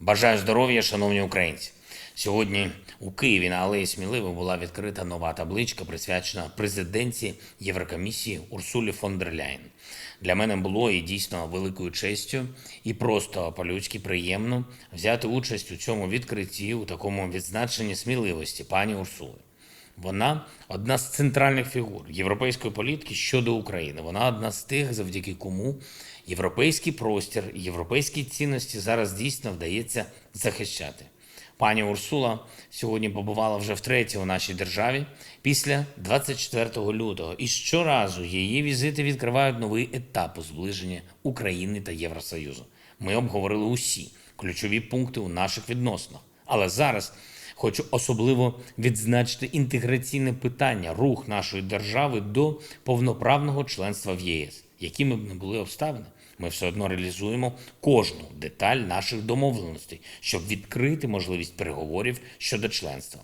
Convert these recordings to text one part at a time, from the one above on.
Бажаю здоров'я, шановні українці. Сьогодні у Києві на Алеї Сміливих була відкрита нова табличка, присвячена президентці Єврокомісії Урсулі фон дер Ляєн. Для мене було і дійсно великою честю і просто по-людськи приємно взяти участь у цьому відкритті, у такому відзначенні сміливості пані Урсули. Вона одна з центральних фігур європейської політики щодо України. Вона одна з тих, завдяки кому європейський простір, європейські цінності зараз дійсно вдається захищати. Пані Урсула сьогодні побувала вже втретє у нашій державі після 24 лютого. І щоразу її візити відкривають новий етап у зближенні України та Євросоюзу. Ми обговорили усі ключові пункти у наших відносинах. Але зараз хочу особливо відзначити інтеграційне питання, рух нашої держави до повноправного членства в ЄС. Якими б не були обставини, ми все одно реалізуємо кожну деталь наших домовленостей, щоб відкрити можливість переговорів щодо членства.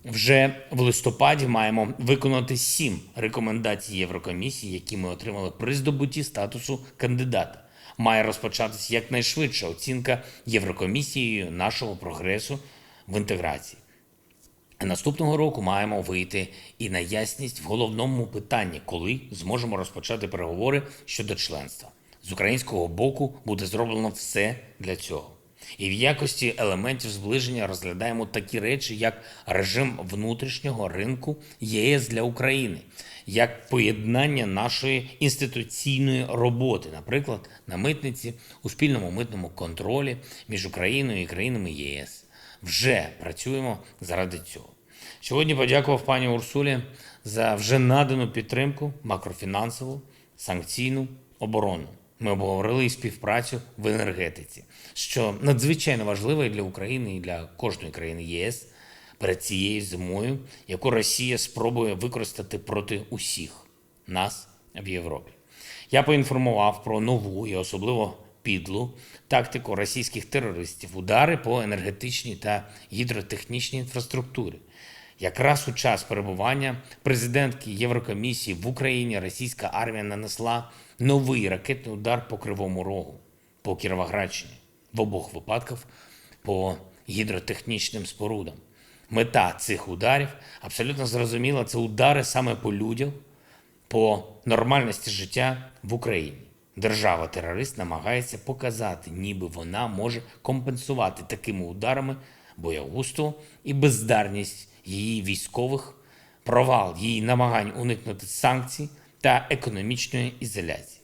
Вже в листопаді маємо виконати 7 рекомендацій Єврокомісії, які ми отримали при здобутті статусу кандидата. Має розпочатися якнайшвидша оцінка Єврокомісією нашого прогресу в інтеграції. Наступного року маємо вийти і на ясність в головному питанні, коли зможемо розпочати переговори щодо членства. З українського боку буде зроблено все для цього. І в якості елементів зближення розглядаємо такі речі, як режим внутрішнього ринку ЄС для України, як поєднання нашої інституційної роботи, наприклад, на митниці, у спільному митному контролі між Україною і країнами ЄС. Вже працюємо заради цього. Сьогодні подякував пані Урсулі за вже надану підтримку макрофінансову, санкційну, оборонну. Ми обговорили і співпрацю в енергетиці, що надзвичайно важливо і для України, і для кожної країни ЄС перед цією зимою, яку Росія спробує використати проти усіх нас в Європі. Я поінформував про нову і особливо підлу тактику російських терористів, удари по енергетичній та гідротехнічній інфраструктурі. Якраз у час перебування президентки Єврокомісії в Україні російська армія нанесла новий ракетний удар по Кривому Рогу, по Кіровоградщині, в обох випадках по гідротехнічним спорудам. Мета цих ударів абсолютно зрозуміла – це удари саме по людях, по нормальності життя в Україні. Держава-терорист намагається показати, ніби вона може компенсувати такими ударами боягузтво і бездарність її військових, провал її намагань уникнути санкцій та економічної ізоляції.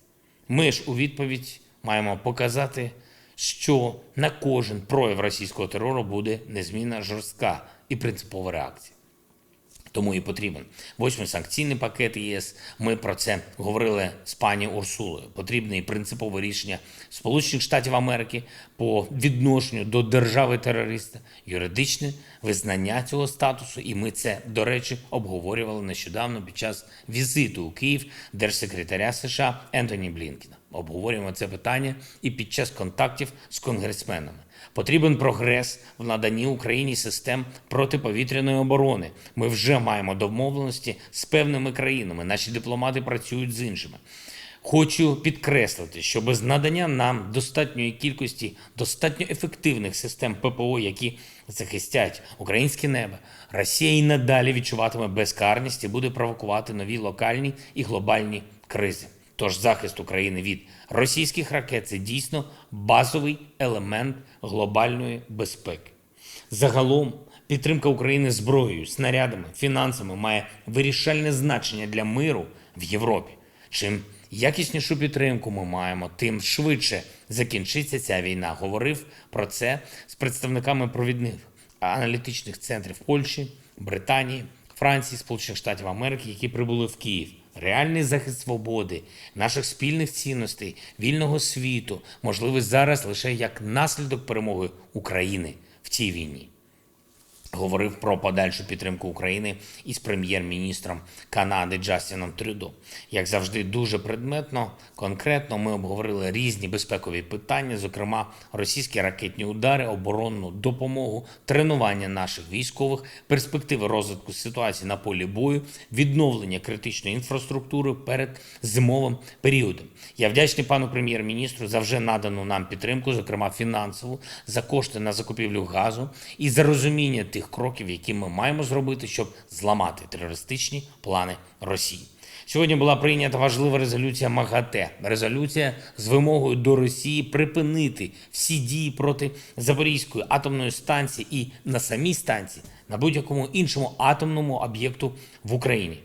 Ми ж у відповідь маємо показати, що на кожен прояв російського терору буде незмінна жорстка і принципова реакція. Тому і потрібен 8-й санкційний пакет ЄС. Ми про це говорили з пані Урсулою. Потрібне і принципове рішення Сполучених Штатів Америки по відношенню до держави-терориста, юридичне визнання цього статусу. І ми це, до речі, обговорювали нещодавно під час візиту у Київ держсекретаря США Ентоні Блінкена. Обговорюємо це питання і під час контактів з конгресменами. Потрібен прогрес в наданні Україні систем протиповітряної оборони. Ми вже маємо домовленості з певними країнами, наші дипломати працюють з іншими. Хочу підкреслити, що без надання нам достатньої кількості, достатньо ефективних систем ППО, які захистять українське небо, Росія і надалі відчуватиме безкарність і буде провокувати нові локальні і глобальні кризи. Тож захист України від російських ракет – це дійсно базовий елемент глобальної безпеки. Загалом підтримка України зброєю, снарядами, фінансами має вирішальне значення для миру в Європі. Чим якіснішу підтримку ми маємо, тим швидше закінчиться ця війна. Говорив про це з представниками провідних аналітичних центрів Польщі, Британії, Франції, Сполучених Штатів Америки, які прибули в Київ. Реальний захист свободи, наших спільних цінностей, вільного світу можливий зараз лише як наслідок перемоги України в цій війні. говорив про подальшу підтримку України із прем'єр-міністром Канади Джастіном Трюдо. Як завжди, дуже предметно, конкретно ми обговорили різні безпекові питання, зокрема російські ракетні удари, оборонну допомогу, тренування наших військових, перспективи розвитку ситуації на полі бою, відновлення критичної інфраструктури перед зимовим періодом. Я вдячний пану прем'єр-міністру за вже надану нам підтримку, зокрема фінансову, за кошти на закупівлю газу і за розуміння тих кроків, які ми маємо зробити, щоб зламати терористичні плани Росії. Сьогодні була прийнята важлива резолюція МАГАТЕ. Резолюція з вимогою до Росії припинити всі дії проти Запорізької атомної станції і на самій станції, на будь-якому іншому атомному об'єкту в Україні.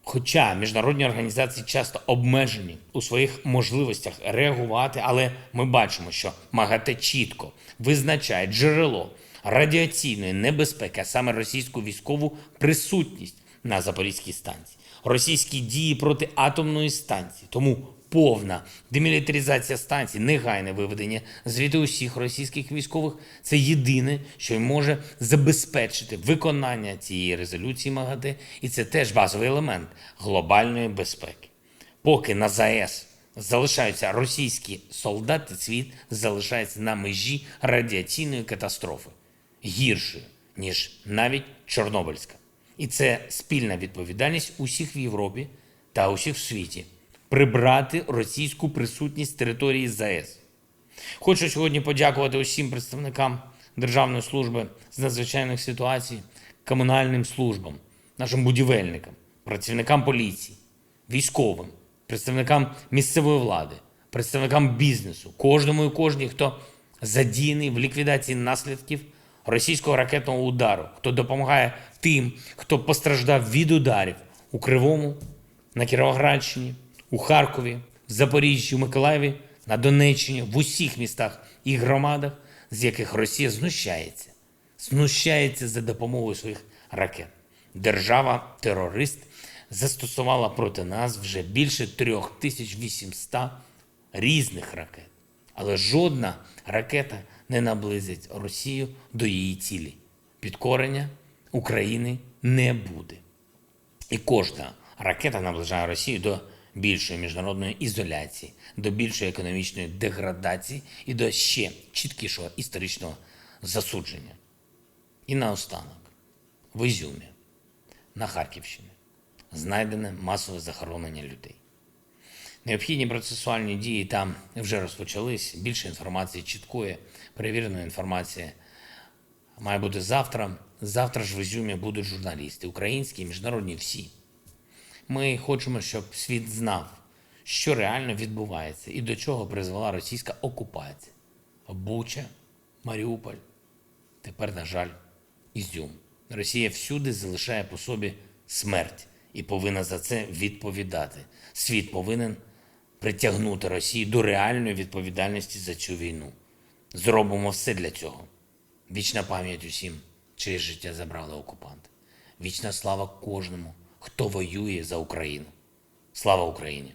Хоча міжнародні організації часто обмежені у своїх можливостях реагувати, але ми бачимо, що МАГАТЕ чітко визначає джерело радіаційної небезпеки, а саме російську військову присутність на Запорізькій станції, російські дії проти атомної станції. Тому повна демілітаризація станції, негайне виведення звідти усіх російських військових – це єдине, що й може забезпечити виконання цієї резолюції МАГАТЕ, і це теж базовий елемент глобальної безпеки. Поки на ЗАЕС залишаються російські солдати, світ залишається на межі радіаційної катастрофи, гіршою, ніж навіть Чорнобильська. І це спільна відповідальність усіх в Європі та усіх в світі – прибрати російську присутність з території ЗАЕС. Хочу сьогодні подякувати усім представникам Державної служби з надзвичайних ситуацій, комунальним службам, нашим будівельникам, працівникам поліції, військовим, представникам місцевої влади, представникам бізнесу, кожному і кожній, хто задіяний в ліквідації наслідків російського ракетного удару, хто допомагає тим, хто постраждав від ударів у Кривому, на Кіровоградщині, у Харкові, в Запоріжжі, у Миколаєві, на Донеччині, в усіх містах і громадах, з яких Росія знущається за допомогою своїх ракет. Держава-терорист застосувала проти нас вже більше 3800 різних ракет. Але жодна ракета не наблизить Росію до її цілі. Підкорення України не буде. І кожна ракета наближає Росію до більшої міжнародної ізоляції, до більшої економічної деградації і до ще чіткішого історичного засудження. І наостанок, в Ізюмі, на Харківщині, знайдене масове захоронення людей. Необхідні процесуальні дії там вже розпочались. Більше інформації, чіткої, перевіреної інформації має бути завтра. Завтра ж в Ізюмі будуть журналісти, українські, міжнародні, всі. Ми хочемо, щоб світ знав, що реально відбувається і до чого призвела російська окупація. Буча, Маріуполь, тепер, на жаль, Ізюм. Росія всюди залишає по собі смерть і повинна за це відповідати. Світ повинен притягнути Росію до реальної відповідальності за цю війну. Зробимо все для цього. Вічна пам'ять усім, чиє життя забрали окупанти. Вічна слава кожному, хто воює за Україну. Слава Україні!